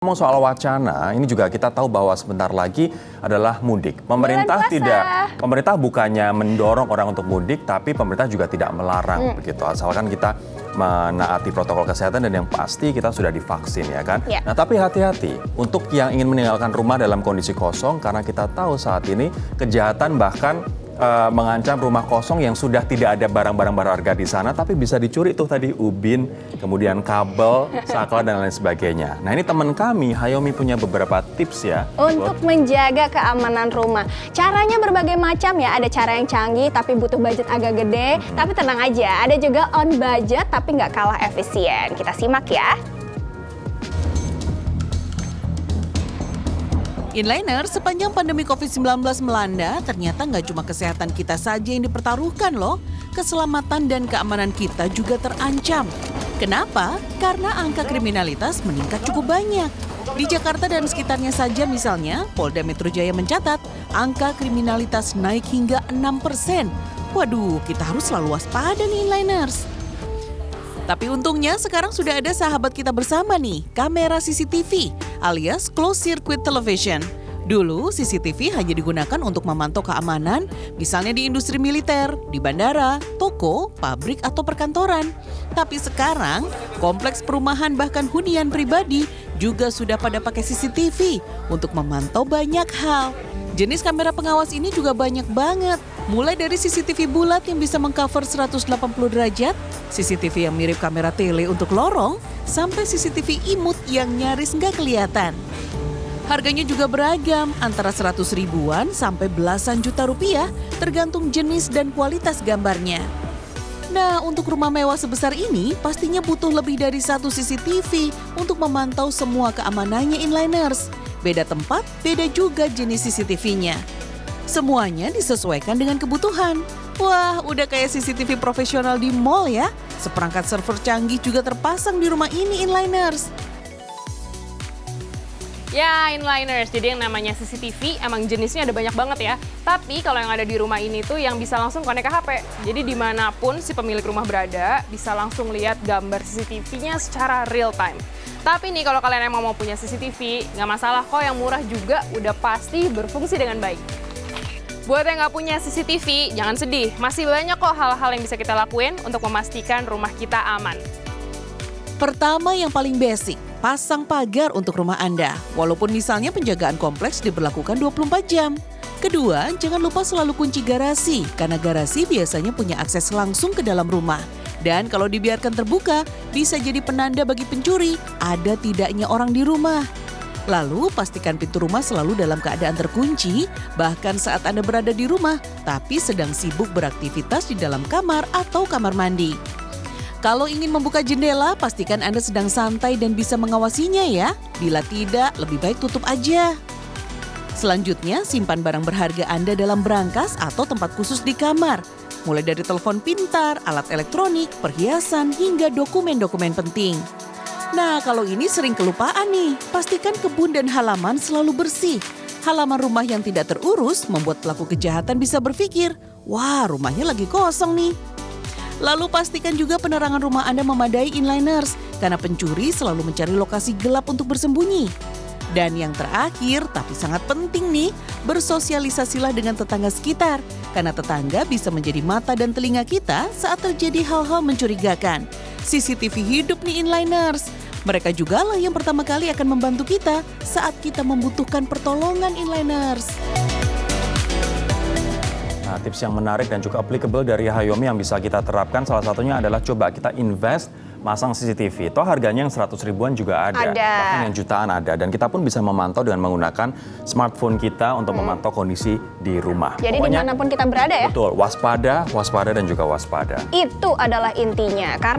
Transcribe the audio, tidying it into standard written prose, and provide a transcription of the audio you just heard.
Ngomong soal wacana, ini juga kita tahu bahwa sebentar lagi adalah mudik. Pemerintah bukannya mendorong orang untuk mudik, tapi pemerintah juga tidak melarang begitu. Asalkan kita menaati protokol kesehatan dan yang pasti kita sudah divaksin ya kan. Nah tapi hati-hati untuk yang ingin meninggalkan rumah dalam kondisi kosong karena kita tahu saat ini kejahatan bahkan mengancam rumah kosong yang sudah tidak ada barang-barang berharga di sana, tapi bisa dicuri tuh tadi ubin, kemudian kabel, saklar dan lain sebagainya. Nah ini teman kami, Hayomi punya beberapa tips ya. Untuk menjaga keamanan rumah. Caranya berbagai macam ya, ada cara yang canggih tapi butuh budget agak gede. Tapi tenang aja, ada juga on budget tapi nggak kalah efisien. Kita simak ya. Inliner, sepanjang pandemi COVID-19 melanda, ternyata nggak cuma kesehatan kita saja yang dipertaruhkan loh. Keselamatan dan keamanan kita juga terancam. Kenapa? Karena angka kriminalitas meningkat cukup banyak. Di Jakarta dan sekitarnya saja misalnya, Polda Metro Jaya mencatat angka kriminalitas naik hingga 6%. Waduh, kita harus selalu waspada nih Inliners. Tapi untungnya sekarang sudah ada sahabat kita bersama nih, kamera CCTV alias closed circuit television. Dulu CCTV hanya digunakan untuk memantau keamanan, misalnya di industri militer, di bandara, toko, pabrik atau perkantoran. Tapi sekarang kompleks perumahan bahkan hunian pribadi juga sudah pada pakai CCTV untuk memantau banyak hal. Jenis kamera pengawas ini juga banyak banget. Mulai dari CCTV bulat yang bisa mengcover 180 derajat, CCTV yang mirip kamera tele untuk lorong, sampai CCTV imut yang nyaris nggak kelihatan. Harganya juga beragam, antara 100 ribuan sampai belasan juta rupiah, tergantung jenis dan kualitas gambarnya. Nah, untuk rumah mewah sebesar ini, pastinya butuh lebih dari satu CCTV untuk memantau semua keamanannya Inliners. Beda tempat, beda juga jenis CCTV-nya. Semuanya disesuaikan dengan kebutuhan. Wah, udah kayak CCTV profesional di mall ya. Seperangkat server canggih juga terpasang di rumah ini Inliners. Ya, Inliners, jadi yang namanya CCTV emang jenisnya ada banyak banget ya. Tapi kalau yang ada di rumah ini tuh yang bisa langsung connect ke HP. Jadi dimanapun si pemilik rumah berada, bisa langsung lihat gambar CCTV-nya secara real time. Tapi nih kalau kalian emang mau punya CCTV, nggak masalah kok, yang murah juga udah pasti berfungsi dengan baik. Buat yang nggak punya CCTV, jangan sedih. Masih banyak kok hal-hal yang bisa kita lakuin untuk memastikan rumah kita aman. Pertama yang paling basic, pasang pagar untuk rumah Anda. Walaupun misalnya penjagaan kompleks diberlakukan 24 jam. Kedua, jangan lupa selalu kunci garasi, karena garasi biasanya punya akses langsung ke dalam rumah. Dan kalau dibiarkan terbuka, bisa jadi penanda bagi pencuri ada tidaknya orang di rumah. Lalu, pastikan pintu rumah selalu dalam keadaan terkunci, bahkan saat Anda berada di rumah, tapi sedang sibuk beraktivitas di dalam kamar atau kamar mandi. Kalau ingin membuka jendela, pastikan Anda sedang santai dan bisa mengawasinya ya. Bila tidak, lebih baik tutup aja. Selanjutnya, simpan barang berharga Anda dalam brankas atau tempat khusus di kamar. Mulai dari telepon pintar, alat elektronik, perhiasan, hingga dokumen-dokumen penting. Nah, kalau ini sering kelupaan nih, pastikan kebun dan halaman selalu bersih. Halaman rumah yang tidak terurus membuat pelaku kejahatan bisa berpikir, wah rumahnya lagi kosong nih. Lalu pastikan juga penerangan rumah Anda memadai Inliners, karena pencuri selalu mencari lokasi gelap untuk bersembunyi. Dan yang terakhir, tapi sangat penting nih, bersosialisasilah dengan tetangga sekitar. Karena tetangga bisa menjadi mata dan telinga kita saat terjadi hal-hal mencurigakan. CCTV hidup nih Inliners. Mereka juga lah yang pertama kali akan membantu kita saat kita membutuhkan pertolongan Inliners. Nah, tips yang menarik dan juga applicable dari Hayomi yang bisa kita terapkan salah satunya adalah coba kita invest masang CCTV. Toh harganya yang 100 ribuan juga ada, bahkan yang jutaan ada. Dan kita pun bisa memantau dengan menggunakan smartphone kita untuk memantau kondisi di rumah. Jadi dimanapun kita berada ya? Betul, waspada, waspada dan juga waspada. Itu adalah intinya. Karena